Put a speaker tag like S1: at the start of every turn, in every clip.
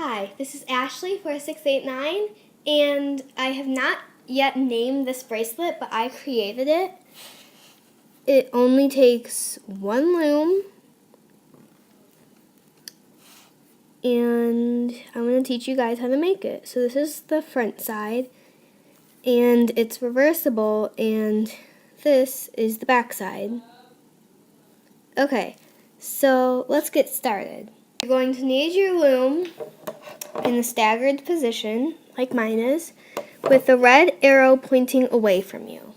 S1: Hi, this is Ashley4689, and I have not yet named this bracelet, but I created it. It only takes one loom, and I'm going to teach you guys how to make it. So this is the front side, and it's reversible, and this is the back side. Okay, so let's get started. You're going to need your loom in the staggered position, like mine is, with the red arrow pointing away from you.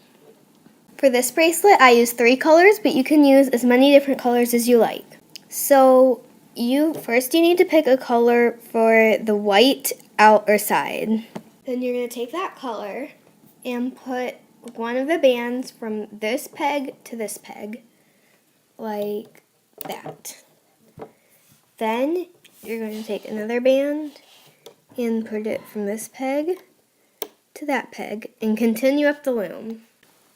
S1: For this bracelet, I use 3 colors, but you can use as many different colors as you like. So you need to pick a color for the white outer side. Then you're going to take that color and put one of the bands from this peg to this peg, like that. Then you're going to take another band and put it from this peg to that peg and continue up the loom.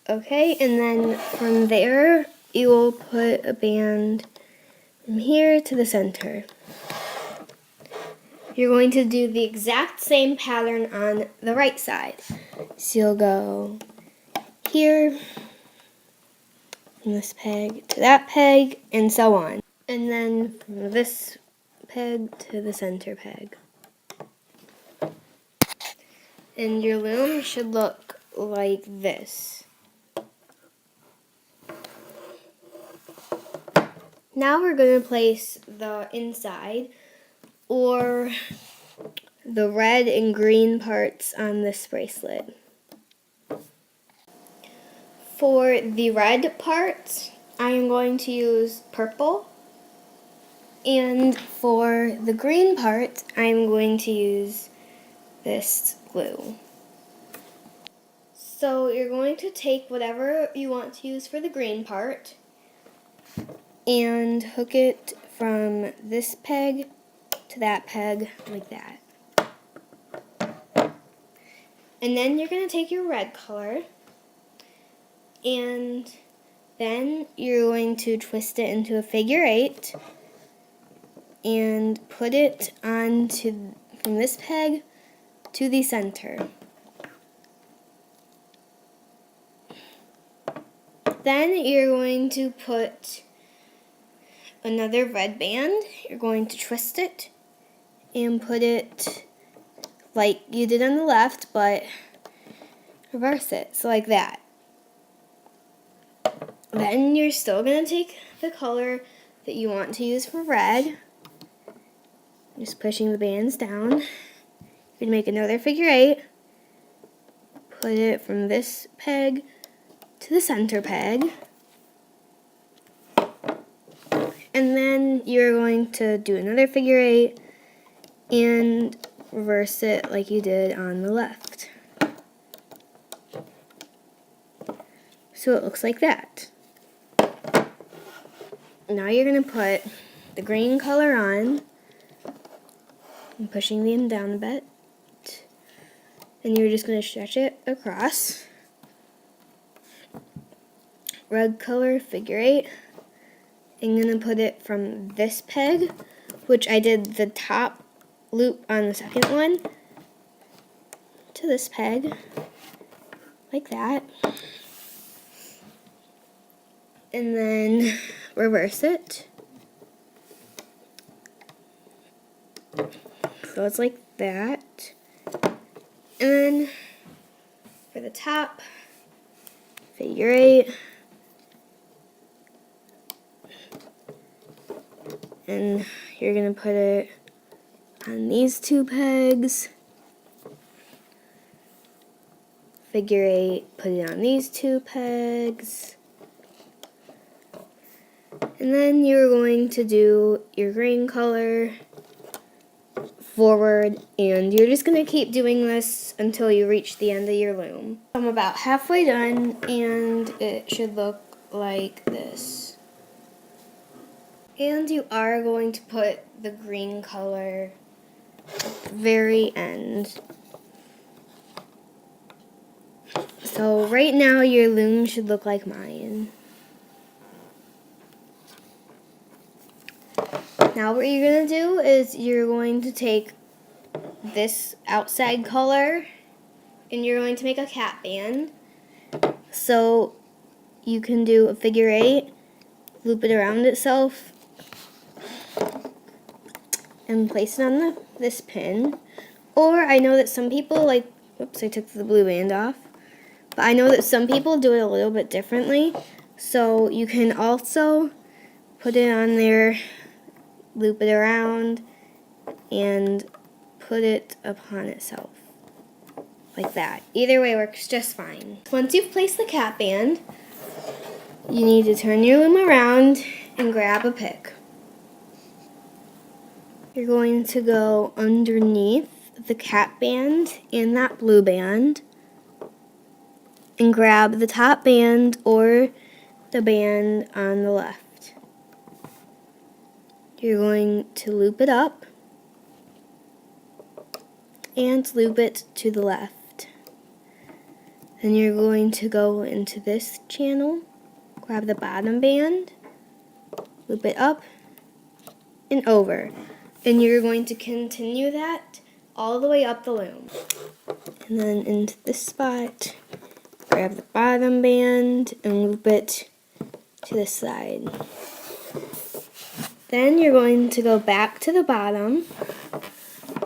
S1: Okay, and then from there you will put a band from here to the center. You're going to do the exact same pattern on the right side. So you'll go here, from this peg to that peg, and so on. And then from this peg to the center peg. And your loom should look like this. Now we're going to place the inside, or the red and green parts on this bracelet. For the red parts, I am going to use purple, and for the green part, I am going to use this glue. So you're going to take whatever you want to use for the green part and hook it from this peg to that peg, like that. And then you're going to take your red color, and then you're going to twist it into a figure 8 and put it onto from this peg to the center. Then you're going to put another red band. You're going to twist it and put it like you did on the left, but reverse it, so like that. Then you're still going to take the color that you want to use for red, just pushing the bands down. You're going to make another figure 8, put it from this peg to the center peg, and then you're going to do another figure 8 and reverse it like you did on the left. So it looks like that. Now you're going to put the green color on, and pushing them down a bit, and you're just going to stretch it across. Red color, figure 8. I'm going to put it from this peg, which I did the top loop on the second one, to this peg, like that. And then reverse it. So it's like that. And then for the top, figure 8. And you're going to put it on these 2 pegs. Figure 8, put it on these 2 pegs. And then you're going to do your green color forward, and you're just going to keep doing this until you reach the end of your loom. I'm about halfway done, and it should look like this. And you are going to put the green color at the very end. So right now your loom should look like mine. Now what you're going to do is you're going to take this outside color, and you're going to make a cap band. So you can do a figure 8, loop it around itself, and place it on this pin. Or I know that some people like, oops, I took the blue band off. But I know that some people do it a little bit differently. So you can also put it on there, loop it around, and put it upon itself. Like that. Either way works just fine. Once you've placed the cap band, you need to turn your loom around and grab a pick. You're going to go underneath the cap band and that blue band and grab the top band or the band on the left. You're going to loop it up and loop it to the left. Then you're going to go into this channel, grab the bottom band, loop it up and over. And you're going to continue that all the way up the loom. And then into this spot, grab the bottom band and loop it to this side. Then you're going to go back to the bottom,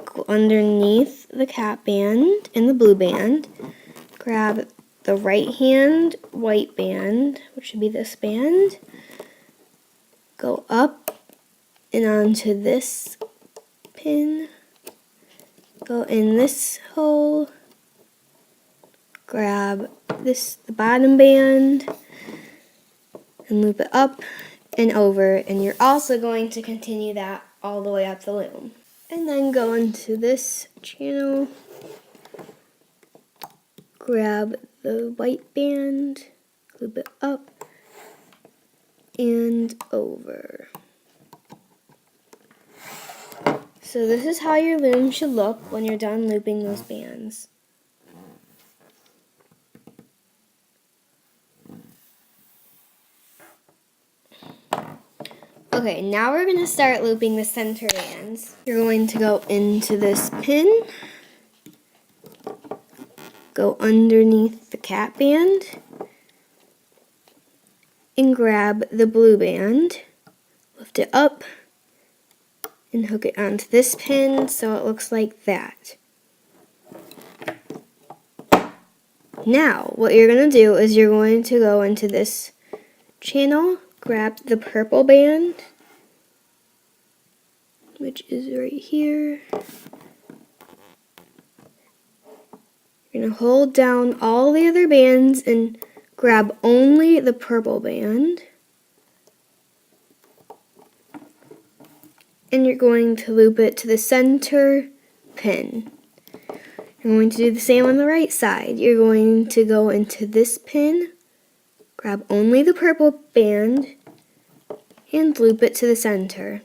S1: go underneath the cap band and the blue band, grab the right hand white band, which should be this band, go up and onto this pin, go in this hole, grab the bottom band, and loop it up and over, and you're also going to continue that all the way up the loom. And then go into this channel, grab the white band, loop it up and over. So this is how your loom should look when you're done looping those bands. Okay, now we're going to start looping the center bands. You're going to go into this pin, go underneath the cap band, and grab the blue band, lift it up, and hook it onto this pin so it looks like that. Now, what you're going to do is you're going to go into this channel, grab the purple band, which is right here. You're going to hold down all the other bands and grab only the purple band. And you're going to loop it to the center pin. You're going to do the same on the right side. You're going to go into this pin, grab only the purple band, and loop it to the center.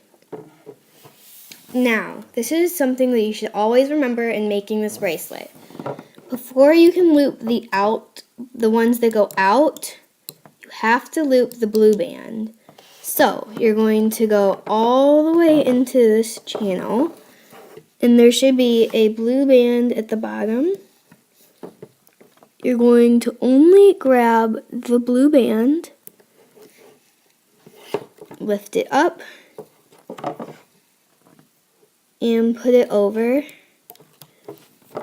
S1: Now, this is something that you should always remember in making this bracelet. Before you can loop the ones that go out, you have to loop the blue band. So, you're going to go all the way into this channel, and there should be a blue band at the bottom. You're going to only grab the blue band, lift it up, and put it over,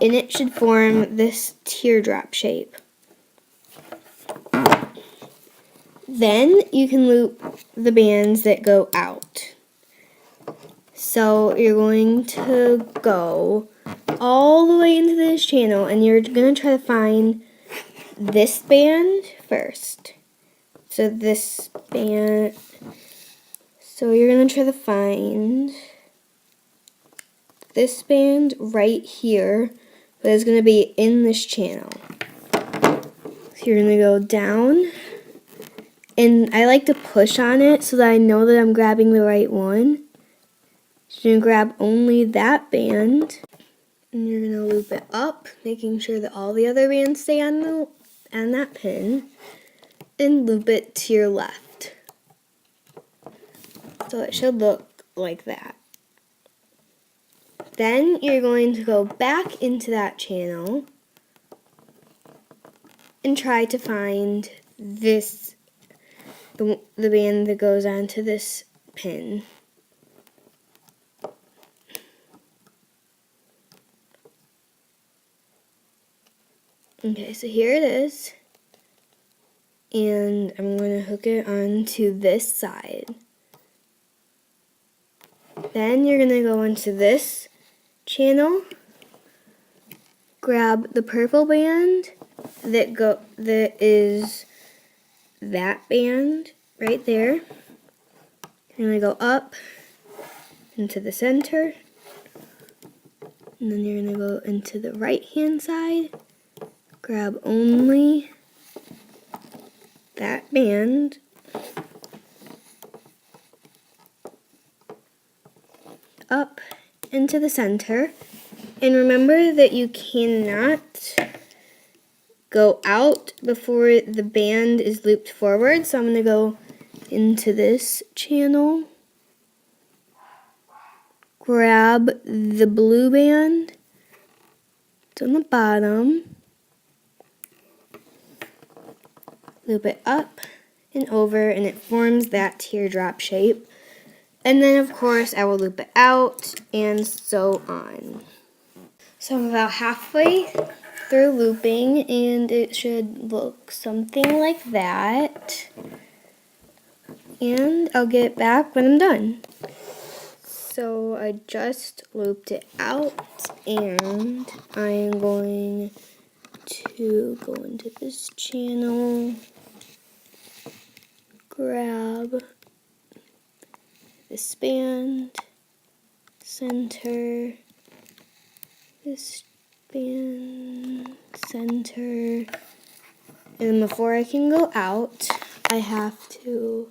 S1: and it should form this teardrop shape. Then you can loop the bands that go out. So you're going to go all the way into this channel, and you're going to try to find this band first. So this band, so you're going to try to find this band right here, but it's going to be in this channel. So you're going to go down, and I like to push on it so that I know that I'm grabbing the right one. So you're going to grab only that band, and you're going to loop it up, making sure that all the other bands stay on that pin, and loop it to your left. So it should look like that. Then you're going to go back into that channel and try to find this, the band that goes onto this pin. Okay, so here it is. And I'm going to hook it onto this side. Then you're going to go into this channel, grab the purple band that is that band right there. You're going to go up into the center, and then you're going to go into the right hand side, grab only that band, up into the center, and remember that you cannot go out before the band is looped forward. So I'm going to go into this channel, grab the blue band, it's on the bottom, loop it up and over, and it forms that teardrop shape. And then of course I will loop it out, and so on. So I'm about halfway through looping, and it should look something like that. And I'll get back when I'm done. So I just looped it out, and I'm going to go into this channel, grab this band, center, this band, center, and before I can go out, I have to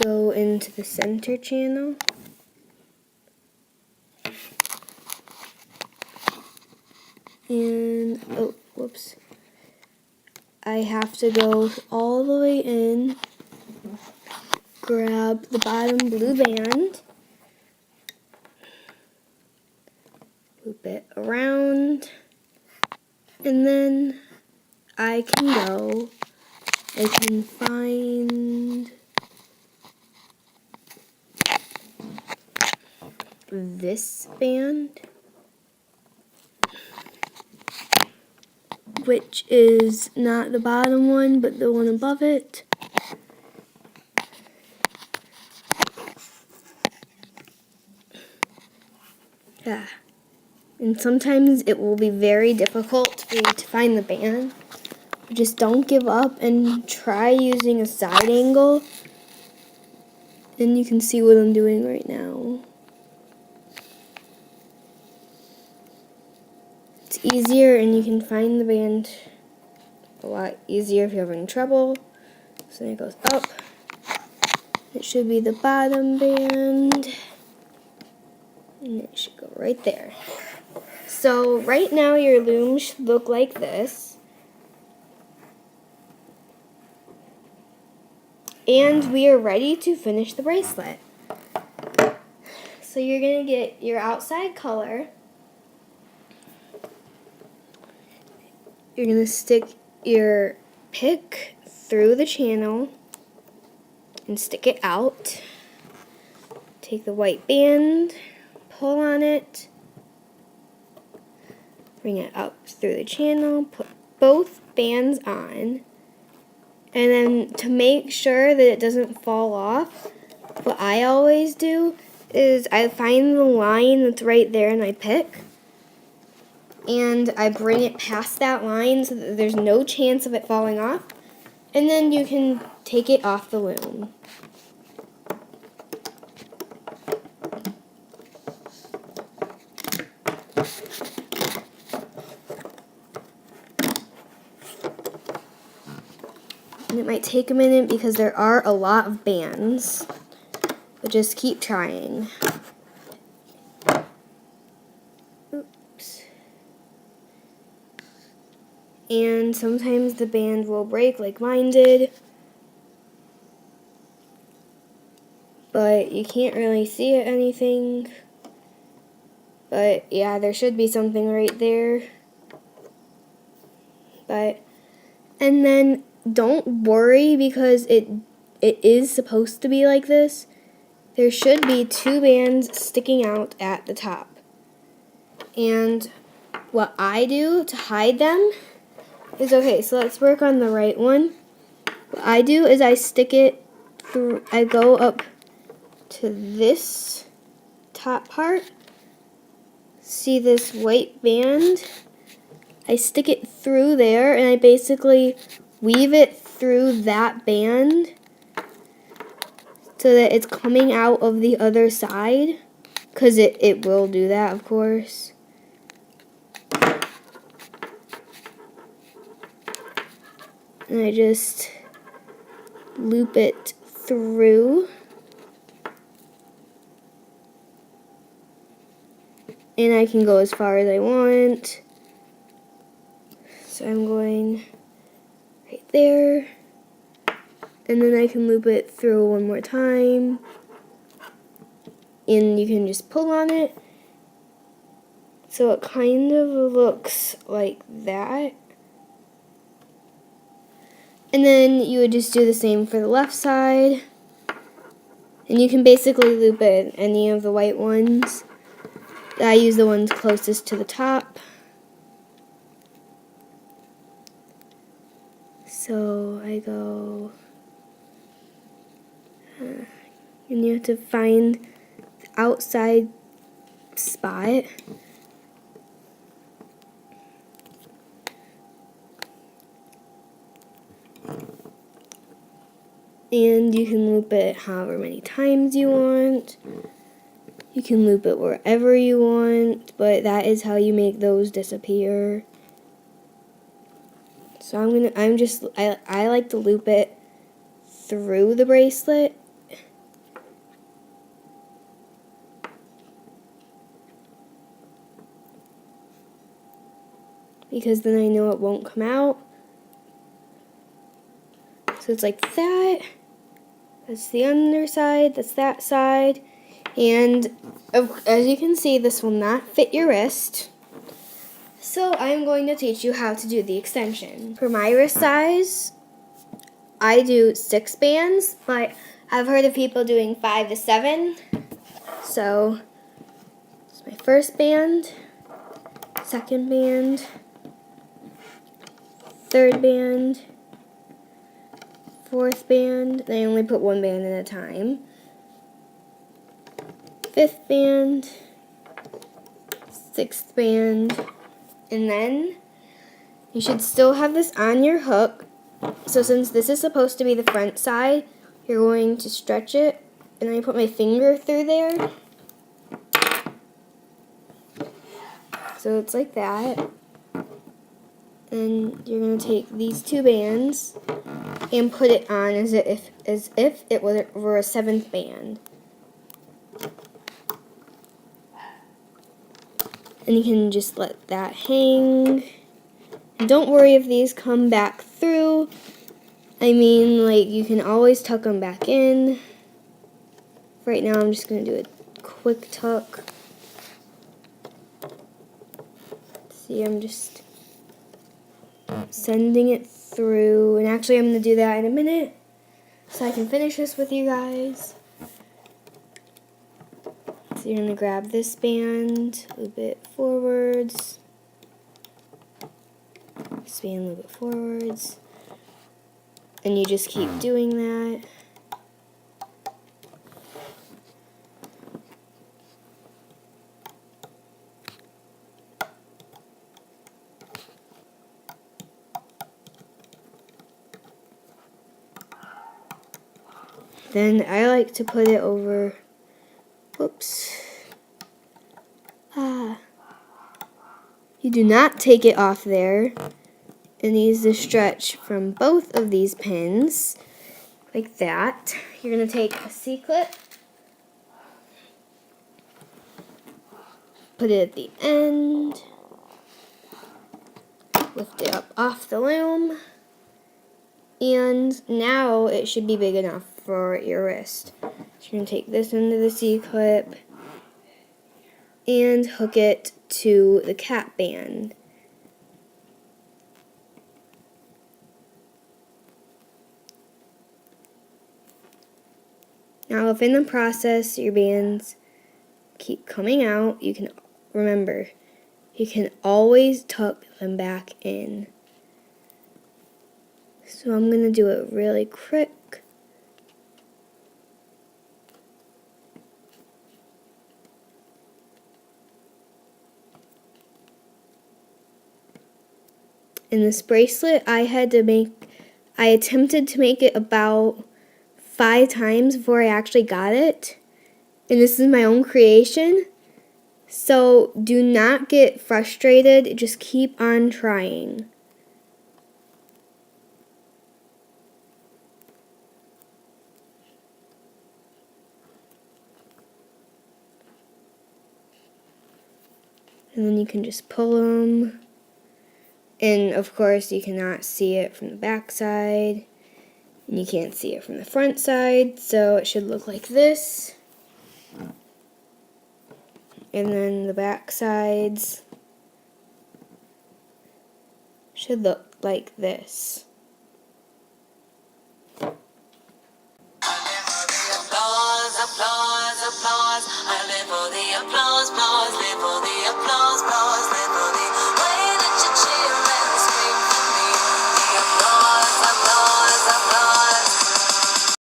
S1: go into the center channel, and, oh, whoops, I have to go all the way in, grab the bottom blue band, loop it around, and then I can find this band, which is not the bottom one, but the one above it. Yeah. And sometimes it will be very difficult for you to find the band. But just don't give up and try using a side angle. And you can see what I'm doing right now. It's easier, and you can find the band a lot easier if you're having trouble. So then it goes up. It should be the bottom band. And it should go right there. So right now your loom should look like this. And we are ready to finish the bracelet. So you're going to get your outside color. You're going to stick your pick through the channel and stick it out. Take the white band, pull on it, bring it up through the channel, put both bands on, and then to make sure that it doesn't fall off, what I always do is I find the line that's right there in my pick, and I bring it past that line so that there's no chance of it falling off, and then you can take it off the loom. And it might take a minute because there are a lot of bands, but just keep trying. Oops. And sometimes the band will break like mine did. but you can't really see it anything. But yeah, there should be something right there. And then don't worry because it is supposed to be like this. There should be 2 bands sticking out at the top. And what I do to hide them is, okay, so let's work on the right one. What I do is I stick it through, I go up to this top part. See this white band? I stick it through there and I basically weave it through that band so that it's coming out of the other side, because it will do that, of course. And I just loop it through. And I can go as far as I want. So I'm going right there. And then I can loop it through one more time. And you can just pull on it. So it kind of looks like that. And then you would just do the same for the left side. And you can basically loop it any of the white ones. I use the ones closest to the top. So I go, and you have to find the outside spot. And you can loop it however many times you want. You can loop it wherever you want, but that is how you make those disappear. So I like to loop it through the bracelet. Because then I know it won't come out. So it's like that. That's the underside, that's that side. And as you can see, this will not fit your wrist. So I'm going to teach you how to do the extension. For my wrist size, I do 6 bands, but I've heard of people doing 5 to 7. So it's my first band, second band, third band, fourth band, and I only put 1 band at a time, fifth band, sixth band, and then you should still have this on your hook. So since this is supposed to be the front side, you're going to stretch it, and I put my finger through there. So it's like that. And you're going to take these 2 bands and put it on as if it were a 7th band. And you can just let that hang. And don't worry if these come back through. I mean, like, you can always tuck them back in. Right now I'm just going to do a quick tuck. See, I'm just sending it through. And actually I'm going to do that in a minute so I can finish this with you guys. So you're going to grab this band, loop it forwards. This band, loop it forwards. And you just keep doing that. Then I like to put it over, whoops. You do not take it off there. It needs to stretch from both of these pins, like that. You're going to take a C-clip, put it at the end, lift it up off the loom, and now it should be big enough for your wrist. So you're going to take this end of the C-clip and hook it to the cap band. Now if in the process your bands keep coming out, you can remember, you can always tuck them back in. So I'm going to do it really quick. In this bracelet, I attempted to make it about 5 times before I actually got it. And this is my own creation. So do not get frustrated, just keep on trying. And then you can just pull them. And of course you cannot see it from the back side. And you can't see it from the front side, so it should look like this. And then the back sides should look like this.
S2: Applause, applause, applause. I live for the applause, applause.